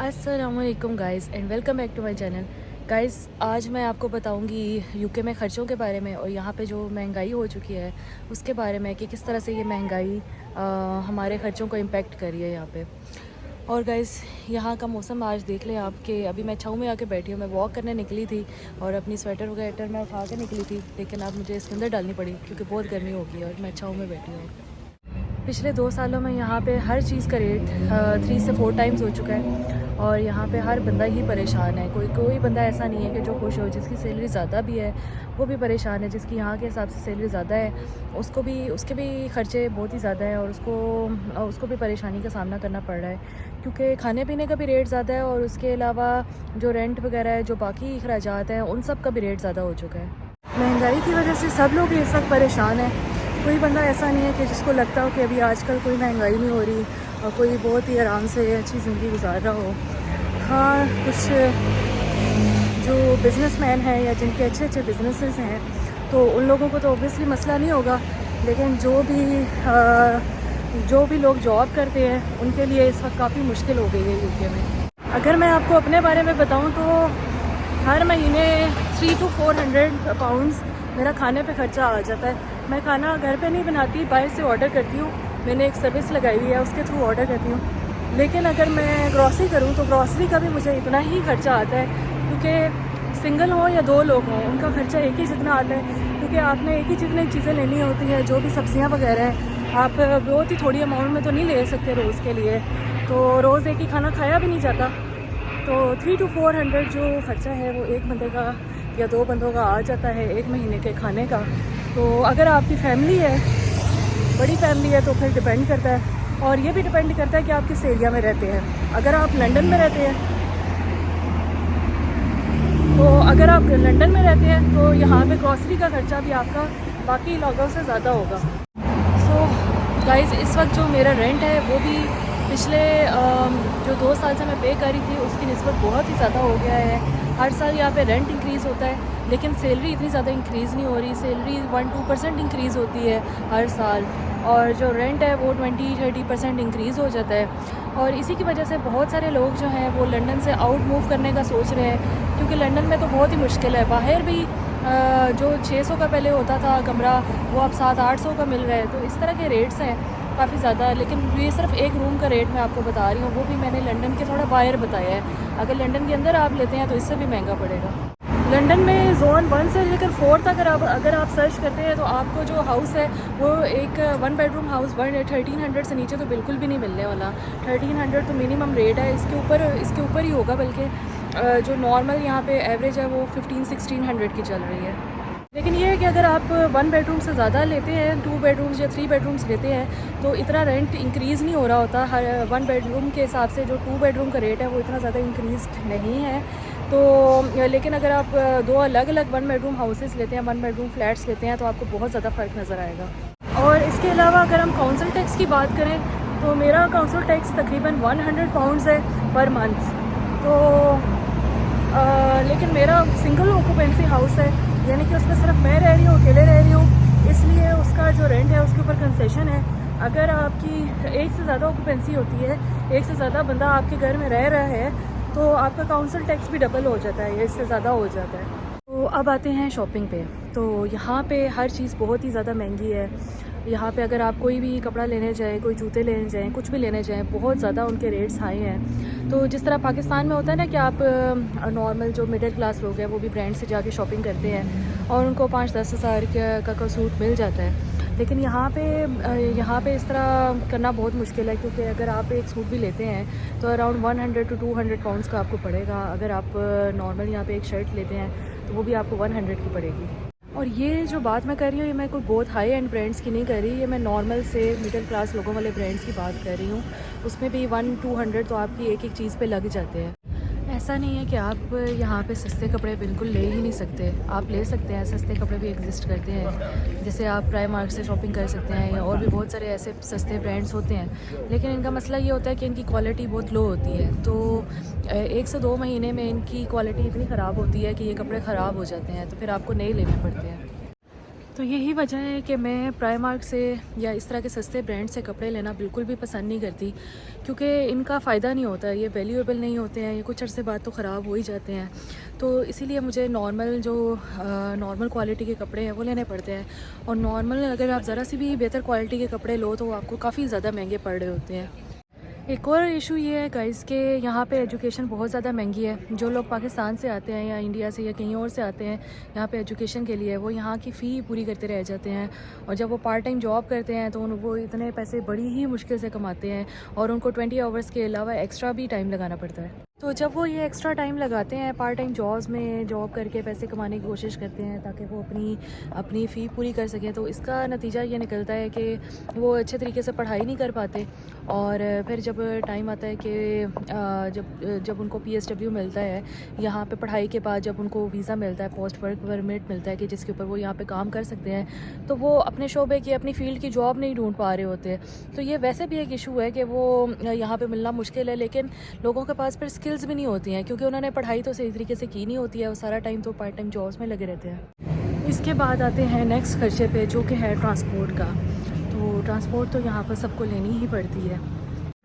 अस्सलामुअलैकुम guys and welcome back to my channel. Guys, आज मैं आपको बताऊंगी यूके में ख़र्चों के बारे में और यहाँ पे जो महंगाई हो चुकी है उसके बारे में कि किस तरह से ये महंगाई हमारे ख़र्चों को इम्पेक्ट कर रही है यहाँ पे। और गाइस, यहाँ का मौसम आज देख लें आप कि अभी मैं छाँव में आके बैठी हूँ। मैं वॉक करने निकली थी और अपनी स्वेटर वगैरह मैं उठा के निकली थी, लेकिन अब मुझे इसके अंदर डालनी पड़ी क्योंकि बहुत गर्मी हो गई है और मैं छाँव में बैठी हूँ। पिछले 2 सालों में यहाँ पे हर चीज़ का रेट 3 से 4 टाइम्स हो चुका है और यहाँ पे हर बंदा ही परेशान है। कोई बंदा ऐसा नहीं है कि जो खुश हो। जिसकी सैलरी ज़्यादा भी है वो भी परेशान है, जिसकी यहाँ के हिसाब से सैलरी ज़्यादा है उसके भी ख़र्चे बहुत ही ज़्यादा हैं और उसको भी परेशानी का सामना करना पड़ रहा है क्योंकि खाने पीने का भी रेट ज़्यादा है और उसके अलावा जो रेंट वगैरह है, जो बाकी अखराजात हैं, उन सब का भी रेट ज़्यादा हो चुका है। महंगाई की वजह से सब लोग इस वक्त परेशान हैं। कोई बंदा ऐसा नहीं है कि जिसको लगता हो कि अभी आजकल कोई महंगाई नहीं हो रही और कोई बहुत ही आराम से अच्छी ज़िंदगी गुजार रहा हो। हाँ, कुछ जो बिज़नेसमैन हैं या जिनके अच्छे अच्छे बिजनेसेस हैं तो उन लोगों को तो ऑब्वियसली मसला नहीं होगा, लेकिन जो भी लोग जॉब करते हैं उनके लिए इस वक्त काफ़ी मुश्किल हो गई है यूके में। अगर मैं आपको अपने बारे में बताऊँ तो हर महीने 300 to 400 पाउंड्स मेरा खाने पे ख़र्चा आ जाता है। मैं खाना घर पे नहीं बनाती, बाहर से ऑर्डर करती हूँ। मैंने एक सर्विस लगाई हुई है, उसके थ्रू ऑर्डर करती हूँ। लेकिन अगर मैं ग्रॉसरी करूँ तो ग्रॉसरी का भी मुझे इतना ही खर्चा आता है क्योंकि सिंगल हो या 2 लोग हों उनका खर्चा एक ही जितना आता है क्योंकि आपने एक ही जितनी चीज़ें लेनी होती हैं। जो भी सब्ज़ियाँ वगैरह हैं आप बहुत ही थोड़ी अमाउंट में तो नहीं ले सकते रोज़ के लिए, तो रोज़ एक ही खाना खाया भी नहीं जाता। तो 300 to 400 जो ख़र्चा है वो एक बंदे का या 2 बंदों का आ जाता है एक महीने के खाने का। तो अगर आपकी फैमिली है, बड़ी फैमिली है, तो फिर डिपेंड करता है। और ये भी डिपेंड करता है कि आप किस एरिया में रहते हैं। अगर आप लंदन में रहते हैं तो यहाँ पे ग्रॉसरी का खर्चा भी आपका बाकी इलाकों से ज़्यादा होगा। सो गाइस, इस वक्त जो मेरा रेंट है वो भी पिछले जो 2 साल से मैं पे कर रही थी उसकी निस्बत बहुत ही ज़्यादा हो गया है। हर साल यहाँ पे रेंट इंक्रीज़ होता है लेकिन सैलरी इतनी ज़्यादा इंक्रीज़ नहीं हो रही। सैलरी 1-2% इंक्रीज़ होती है हर साल और जो रेंट है वो 20-30% इंक्रीज़ हो जाता है। और इसी की वजह से बहुत सारे लोग जो हैं वो लंदन से आउट मूव करने का सोच रहे हैं क्योंकि लंदन में तो बहुत ही मुश्किल है। बाहर भी जो 600 का पहले होता था कमरा वो अब 700-800 का मिल रहा है। तो इस तरह के रेट्स हैं काफ़ी ज़्यादा। लेकिन ये सिर्फ एक रूम का रेट मैं आपको बता रही हूँ, वो भी मैंने लंदन के थोड़ा बाहर बताया है। अगर लंदन के अंदर आप लेते हैं तो इससे भी महंगा पड़ेगा। लंदन में जोन 1 से लेकर 4 तक अगर आप सर्च करते हैं तो आपको जो हाउस है वो एक 1 बेडरूम हाउस 1300 से नीचे तो बिल्कुल भी नहीं मिलने वाला। 1300 तो मिनिमम रेट है, इसके ऊपर ही होगा। बल्कि जो नॉर्मल यहाँ पे एवरेज है वो 1500-1600 की चल रही है। लेकिन ये है कि अगर आप 1 बेडरूम से ज़्यादा लेते हैं, 2 बेडरूम्स या 3 बेडरूम्स लेते हैं तो इतना रेंट इंक्रीज़ नहीं हो रहा होता। हर 1 बेडरूम के हिसाब से जो 2 बेडरूम का रेट है वो इतना ज़्यादा इंक्रीज़ नहीं है। तो लेकिन अगर आप 2 अलग अलग 1 बेडरूम हाउसेस लेते हैं, 1 बेडरूम फ्लैट्स लेते हैं तो आपको बहुत ज़्यादा फ़र्क नज़र आएगा। और इसके अलावा अगर हम काउंसिल टैक्स की बात करें तो मेरा काउंसिल टैक्स तकरीबन 100 पाउंड्स है पर मंथ। तो लेकिन मेरा सिंगल ऑक्यूपेंसी हाउस है, यानी कि उसमें सिर्फ मैं रह रही हूँ, अकेले रह रही हूँ, इसलिए उसका जो रेंट है उसके ऊपर कंसेशन है। अगर आपकी एक से ज़्यादा ऑक्यूपेंसी होती है, एक से ज़्यादा बंदा आपके घर में रह रहा है तो आपका काउंसिल टैक्स भी डबल हो जाता है या इससे ज़्यादा हो जाता है। तो अब आते हैं शॉपिंग पे। तो यहाँ पे हर चीज़ बहुत ही ज़्यादा महंगी है। यहाँ पे अगर आप कोई भी कपड़ा लेने जाएँ, कोई जूते लेने जाएँ, कुछ भी लेने जाएँ, बहुत ज़्यादा उनके रेट्स हाई हैं। तो जिस तरह पाकिस्तान में होता है ना कि आप नॉर्मल जो मिडिल क्लास लोग हैं वो भी ब्रांड से जाके शॉपिंग करते हैं और उनको 5-10 हज़ार का सूट मिल जाता है। लेकिन यहाँ पे इस तरह करना बहुत मुश्किल है क्योंकि अगर आप एक सूट भी लेते हैं तो अराउंड 100 to 200 पाउंड्स का आपको पड़ेगा। अगर आप नॉर्मल यहाँ पे एक शर्ट लेते हैं तो वो भी आपको 100 की पड़ेगी। और ये जो बात मैं कर रही हूँ ये मैं कोई बहुत हाई एंड ब्रांड्स की नहीं कर रही, ये मैं नॉर्मल से मिडिल क्लास लोगों वाले ब्रांड्स की बात कर रही हूँ। उसमें भी 100-200 तो आपकी एक एक चीज़ पे लग जाते हैं। ऐसा नहीं है कि आप यहाँ पे सस्ते कपड़े बिल्कुल ले ही नहीं सकते, आप ले सकते हैं। सस्ते कपड़े भी एग्जिस्ट करते हैं, जैसे आप प्राइमार्क से शॉपिंग कर सकते हैं या और भी बहुत सारे ऐसे सस्ते ब्रांड्स होते हैं। लेकिन इनका मसला ये होता है कि इनकी क्वालिटी बहुत लो होती है। तो 1 से 2 महीने में इनकी क्वालिटी इतनी ख़राब होती है कि ये कपड़े ख़राब हो जाते हैं, तो फिर आपको नए लेने पड़ते हैं। तो यही वजह है कि मैं प्राइमार्क से या इस तरह के सस्ते ब्रांड से कपड़े लेना बिल्कुल भी पसंद नहीं करती, क्योंकि इनका फ़ायदा नहीं होता, ये वैल्यूएबल नहीं होते हैं, ये कुछ अरसे बाद तो ख़राब हो ही जाते हैं। तो इसीलिए मुझे नॉर्मल क्वालिटी के कपड़े हैं वो लेने पड़ते हैं। और नॉर्मल अगर आप ज़रा सी भी बेहतर क्वालिटी के कपड़े लो तो वो आपको काफ़ी ज़्यादा महंगे पड़ रहे होते हैं। एक और इशू ये है गाइस कि यहाँ पे एजुकेशन बहुत ज़्यादा महंगी है। जो लोग पाकिस्तान से आते हैं या इंडिया से या कहीं और से आते हैं यहाँ पे एजुकेशन के लिए, वो यहाँ की फ़ी पूरी करते रह जाते हैं। और जब वो पार्ट टाइम जॉब करते हैं तो वो इतने पैसे बड़ी ही मुश्किल से कमाते हैं और उनको 20 आवर्स के अलावा एक्स्ट्रा भी टाइम लगाना पड़ता है। तो जब वो ये एक्स्ट्रा टाइम लगाते हैं पार्ट टाइम जॉब्स में, जॉब करके पैसे कमाने की कोशिश करते हैं ताकि वो अपनी फ़ी पूरी कर सकें, तो इसका नतीजा ये निकलता है कि वो अच्छे तरीके से पढ़ाई नहीं कर पाते। और फिर जब टाइम आता है कि जब उनको PSW मिलता है यहाँ पे पढ़ाई के बाद, जब उनको वीज़ा मिलता है, पोस्ट वर्क परमिट मिलता है कि जिसके ऊपर वो यहाँ पे काम कर सकते हैं, तो वो अपने शोबे की, अपनी फ़ील्ड की जॉब नहीं ढूंढ पा रहे होते। तो ये वैसे भी एक इशू है कि वो यहाँ पे मिलना मुश्किल है, लेकिन लोगों के पास फिर स्किल्स भी नहीं होती हैं क्योंकि उन्होंने पढ़ाई तो सही तरीके से की नहीं होती है, वो सारा टाइम तो पार्ट टाइम जॉब्स में लगे रहते हैं। इसके बाद आते हैं नेक्स्ट खर्चे पे, जो कि है ट्रांसपोर्ट का। तो ट्रांसपोर्ट तो यहाँ पर सबको लेनी ही पड़ती है।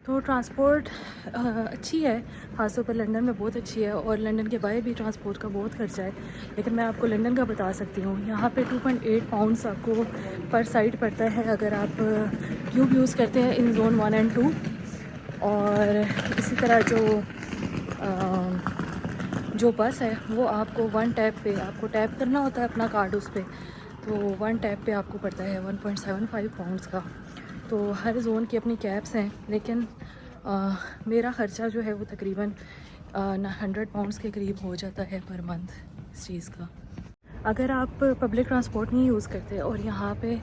तो ट्रांसपोर्ट अच्छी है, ख़ासतौर पर लंदन में बहुत अच्छी है, और लंदन के बाहर भी ट्रांसपोर्ट का बहुत खर्चा है। लेकिन मैं आपको लंदन का बता सकती हूँ, यहाँ पे 2.8 पाउंड्स आपको पर साइड पड़ता है अगर आप ट्यूब यूज़ करते हैं इन जोन 1 और 2। और इसी तरह जो बस है वो आपको वन टैप पे आपको टैप करना होता है अपना कार्ड उस पर, तो वन टैप पे आपको पड़ता है 1.75 पाउंड्स का। तो हर जोन की अपनी कैब्स हैं, लेकिन मेरा ख़र्चा जो है वो तकरीबन 100 पाउंड्स के करीब हो जाता है पर मंथ इस चीज़ का। अगर आप पब्लिक ट्रांसपोर्ट नहीं यूज़ करते और यहाँ पे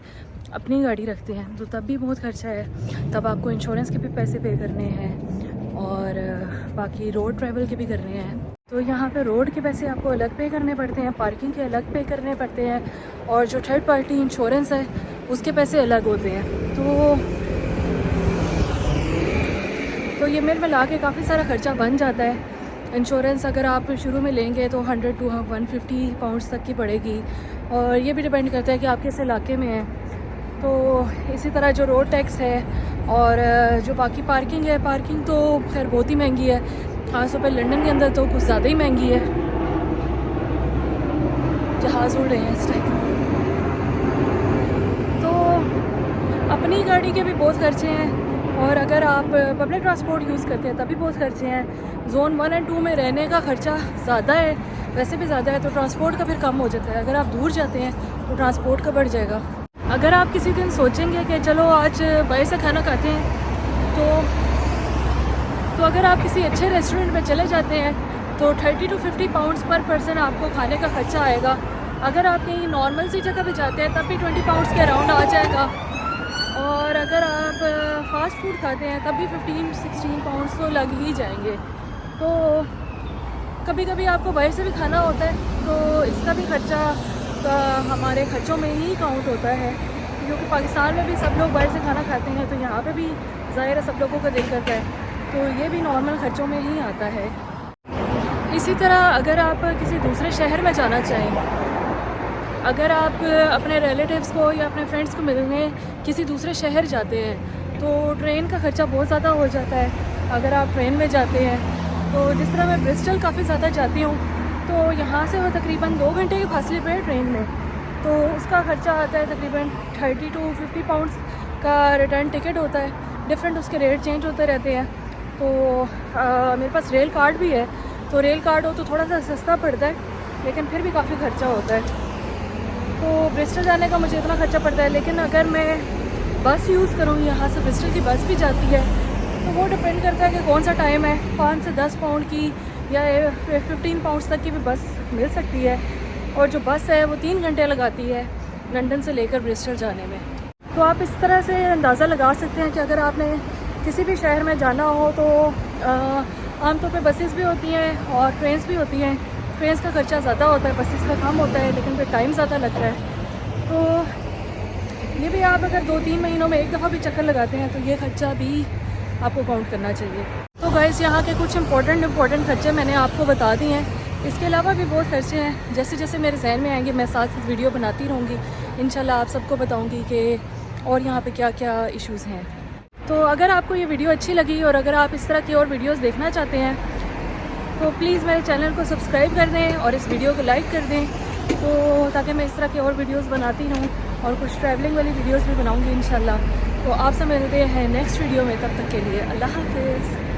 अपनी गाड़ी रखते हैं तो तब भी बहुत खर्चा है। तब आपको इंश्योरेंस के भी पैसे पे करने हैं और बाकी रोड ट्रैवल के भी करने हैं। तो यहाँ पे रोड के पैसे आपको अलग पे करने पड़ते हैं, पार्किंग के अलग पे करने पड़ते हैं, और जो थर्ड पार्टी इंश्योरेंस है उसके पैसे अलग होते हैं। तो ये मिला के काफ़ी सारा ख़र्चा बन जाता है। इंश्योरेंस अगर आप शुरू में लेंगे तो 100 to 150 पाउंड्स तक की पड़ेगी, और ये भी डिपेंड करता है कि आप किस इलाके में हैं। तो इसी तरह जो रोड टैक्स है और जो बाकी पार्किंग है, पार्किंग तो खैर बहुत ही महंगी है, ख़ासतौर पर लंदन के अंदर तो कुछ ज़्यादा ही महंगी है। जहाज़ उड़ रहे हैं इस टाइम। तो अपनी गाड़ी के भी बहुत खर्चे हैं, और अगर आप पब्लिक ट्रांसपोर्ट यूज़ करते हैं तभी बहुत खर्चे हैं। जोन 1 और 2 में रहने का ख़र्चा ज़्यादा है, वैसे भी ज़्यादा है, तो ट्रांसपोर्ट का फिर कम हो जाता है। अगर आप दूर जाते हैं तो ट्रांसपोर्ट का बढ़ जाएगा। अगर आप किसी दिन सोचेंगे कि चलो आज बाहर से खाना खाते हैं, तो अगर आप किसी अच्छे रेस्टोरेंट में चले जाते हैं तो 30 to 50 पाउंड्स पर पर्सन आपको खाने का ख़र्चा आएगा। अगर आप कहीं नॉर्मल सी जगह पे जाते हैं तब भी 20 पाउंड्स के अराउंड आ जाएगा, और अगर आप फास्ट फूड खाते हैं तब भी 15-16 पाउंड्स तो लग ही जाएंगे। तो कभी कभी आपको बाहर से भी खाना होता है, तो इसका भी खर्चा हमारे ख़र्चों में ही काउंट होता है, क्योंकि पाकिस्तान में भी सब लोग बाहर से खाना खाते हैं, तो यहाँ पे भी ज़ाहिर है सब लोगों का दिल करता है, तो ये भी नॉर्मल ख़र्चों में ही आता है। इसी तरह अगर आप किसी दूसरे शहर में जाना चाहें, अगर आप अपने रिलेटिव्स को या अपने फ्रेंड्स को मिलने किसी दूसरे शहर जाते हैं तो ट्रेन का ख़र्चा बहुत ज़्यादा हो जाता है। अगर आप ट्रेन में जाते हैं तो जिस तरह मैं ब्रिस्टल काफ़ी ज़्यादा जाती हूँ, तो यहाँ से वो तकरीबन 2 घंटे के फासले पे है ट्रेन में, तो उसका ख़र्चा आता है तकरीबन 30 to 50 पाउंड्स का रिटर्न टिकट होता है। डिफरेंट उसके रेट चेंज होते रहते हैं। तो मेरे पास रेल कार्ड भी है, तो रेल कार्ड हो तो थोड़ा सा सस्ता पड़ता है, लेकिन फिर भी काफ़ी ख़र्चा होता है। तो ब्रिस्टल जाने का मुझे इतना ख़र्चा पड़ता है। लेकिन अगर मैं बस यूज़ करूँ, यहाँ से ब्रिस्टल की बस भी जाती है, तो वो डिपेंड करता है कि कौन सा टाइम है। 5 से 10 पाउंड की या 15 पाउंड्स तक की भी बस मिल सकती है, और जो बस है वो 3 घंटे लगाती है लंदन से लेकर ब्रिस्टल जाने में। तो आप इस तरह से अंदाज़ा लगा सकते हैं कि अगर आपने किसी भी शहर में जाना हो तो आमतौर पे बसेस भी होती हैं और ट्रेन्स भी होती हैं। ट्रेन्स का ख़र्चा ज़्यादा होता है, बसेस का कम होता है, लेकिन फिर टाइम ज़्यादा लगता है। तो ये भी आप अगर 2-3 महीनों में एक दफ़ा भी चक्कर लगाते हैं तो ये ख़र्चा भी आपको काउंट करना चाहिए। तो गाइस, यहाँ के कुछ इम्पोर्टेंट खर्चे मैंने आपको बता दिए हैं इसके अलावा भी बहुत खर्चे हैं, जैसे जैसे मेरे जहन में आएंगे मैं साथ साथ वीडियो बनाती रहूँगी। इंशाल्लाह आप सबको बताऊँगी कि और यहाँ पे क्या क्या इश्यूज़ हैं। तो अगर आपको ये वीडियो अच्छी लगी और अगर आप इस तरह की और वीडियोस देखना चाहते हैं तो प्लीज़ मेरे चैनल को सब्सक्राइब कर दें और इस वीडियो को लाइक कर दें, तो ताकि मैं इस तरह की और वीडियोस बनाती रहूँ और कुछ ट्रैवलिंग वाली वीडियोस भी बनाऊँगी इंशाल्लाह। तो आपसे मिलते हैं नेक्स्ट वीडियो में, तब तक के लिए अल्लाह हाफ़िज़।